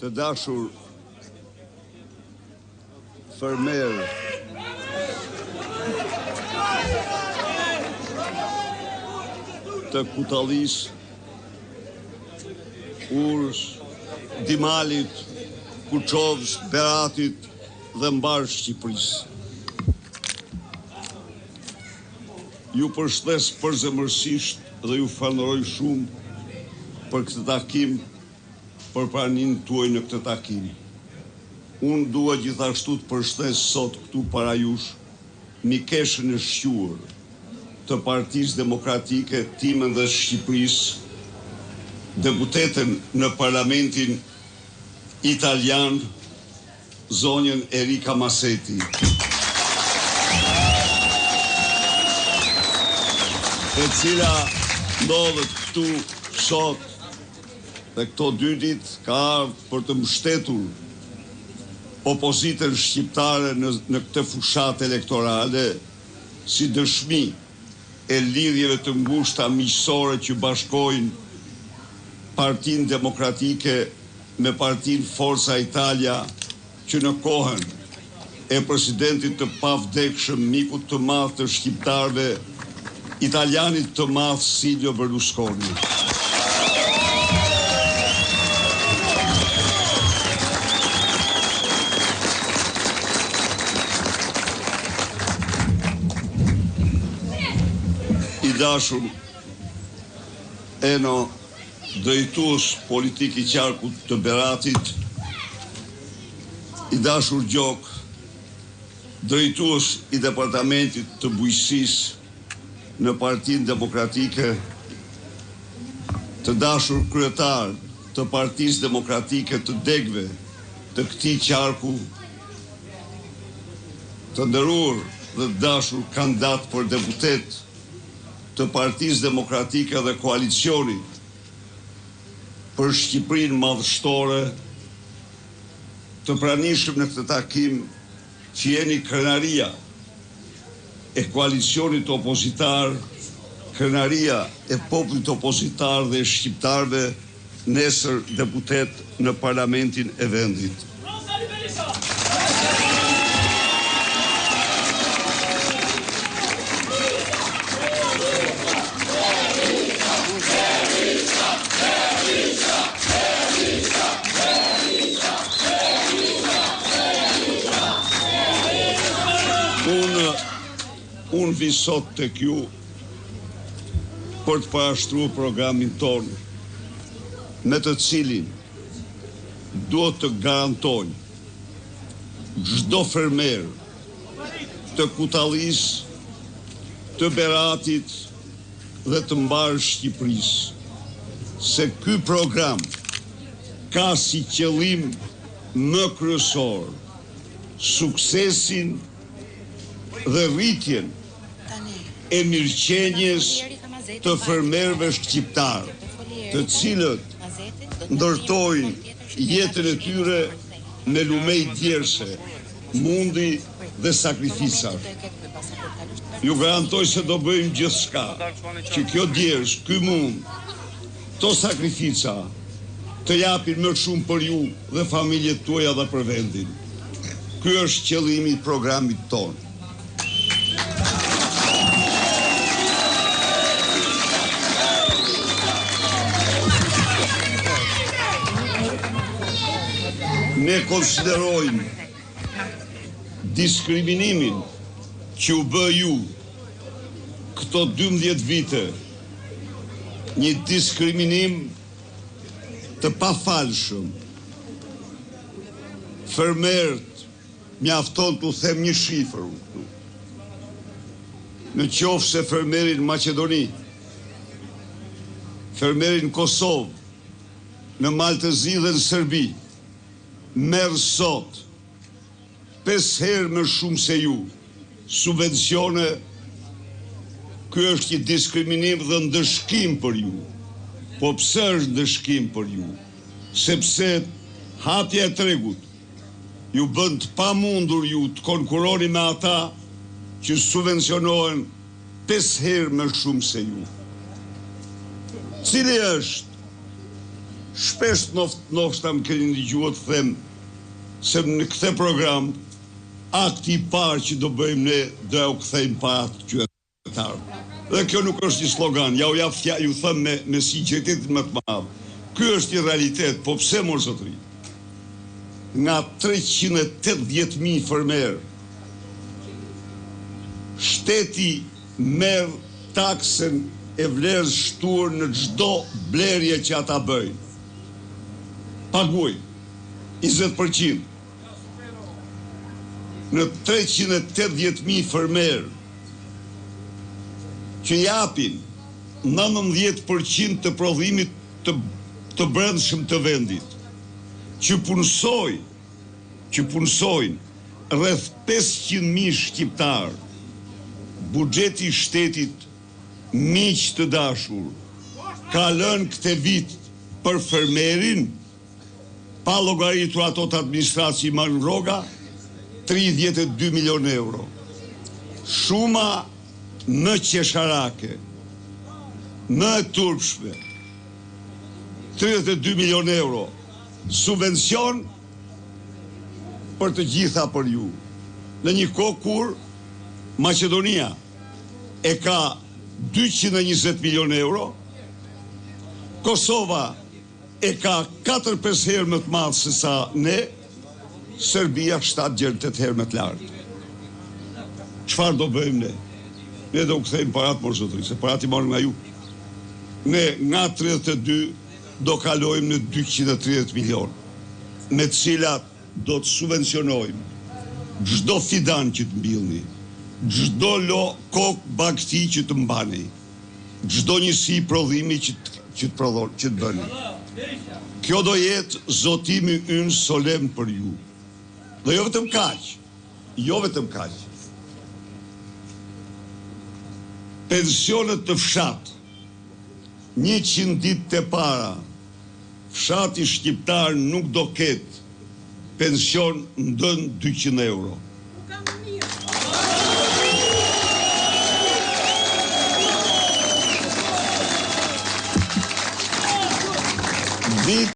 Të dashur fermerë, të Kutalis, Urës, Dimalit, Kuçovës, Beratit dhe mbar Shqipërisë. Ju përshëndes përzemërsisht dhe ju falenderoj shumë për këtë takim, për praninë tuaj në këtë takim. Unë dua gjithashtu të përshëndes sot këtu para jush mikeshën e shquar të Partisë Demokratike Timën dhe Shqipërisë, deputeten në Parlamentin Italian, zonjën Erika Maseti, e cila ndodhet këtu sot dhe këto 2 ditë ka ardhur për të mbështetur opozitën shqiptare në këtë fushatë elektorale si dëshmi e lidhjeve të ngushta miqësore që bashkojnë Partinë Demokratike me Partinë Forza Italia, që në kohën e presidentit të pavdekshëm, mikut të madh të shqiptarëve, italianit të madh Silvio Berlusconi. I dashur Eno, drejtues politik i qarkut të Beratit, i dashur Gjok, drejtues i departamentit të bujqësisë në Partinë Demokratike, të dashur kryetar të Partisë Demokratike të degëve të këtij qarku, të nderuar dhe të dashur kandidat për deputet të Partisë Demokratike dhe koalicionit për Shqipërinë madhështore, të pranishëm në këtë takim që jeni krenaria e koalicionit opozitar, krenaria e popullit opozitar dhe shqiptarëve, nesër deputet në Parlamentin e vendit. Unë vi sot të kju për të parashtruar programin tonë, me të cilin duhet të garantojnë çdo fermer të Kutalis, të Beratit dhe të mbar Shqipërisë se ky program ka si qëllim më kryesor suksesin dhe rritjen e mirëqenjes të fermerëve shqiptar, të cilët ndërtojnë jetën e tyre me lumej djerse, mundi dhe sakrifica. Ju garantoj se do bëjmë gjithçka që kjo djersh, ky mund, to sakrifica të japin më shumë për ju dhe familjet tuaja dhe për vendin. Ky është qëllimi i programit tonë. Ne konsiderojmë diskriminimin që u bë ju këto 12 vite një diskriminim të pafalshëm. Fermerët, mjafton të them një shifër. Në qoftë se fermerin Maqedoni, fermerin Kosovë, në Maltëzi dhe në Serbi, merë sot 5 herë më shumë se ju subvencione, ky është një diskriminim dhe ndëshkim për ju. Po pse është ndëshkim për ju? Sepse hapja e tregut ju bën të pamundur ju të konkuroni me ata që subvencionohen 5 herë më shumë se ju. Cili është Shpesh nofta më keni ndëgjuar të them se në këtë program akti i parë që do bëjmë ne do ja u kthejmë paratë qytetarëve. Dhe kjo nuk është një slogan, ja u jap fjalë, ju them me sinqeritet më të madh. Ky është një realitet, po pse mor zotëri? Nga 380.000 fermer, shteti merr taksën e vlerës shtuar në çdo blerje që ata bëjnë. Paguaj 20%. Në 380.000 fermer që japin 19% të prodhimit të brendshëm të vendit, që punsojnë rreth 500.000 shqiptar, buxheti i shtetit, miq të dashur, ka lënë këtë vit për fermerin, pa llogaritur ato të administraci marrën rroga, 32 milion euro. Shuma në qesharake, në e turpshme, 32 milion euro. Subvencion për të gjitha për ju. Në një kohë kur Maqedonia e ka 220 milion euro, Kosova e ka 4-5 herë më të madh se sa ne, Serbia 7-8 herë më të lartë. Çfarë do bëjmë ne? Ne do kthejmë paratë, mor zotëri, se paratë i marrën nga ju. Ne nga 32 do kalojmë në 230 milion, me të cilat do të subvencionojmë çdo fidan që të mbillni, çdo kokë bagti që të mbani, çdo njësi prodhimi që të bëni. Kjo do jetë zotimi ynë solemn për ju. Dhe jo vetëm kaq. Pensionet të fshat, 100 ditë të para, fshati shqiptar nuk do ketë pension ndën 200 euro.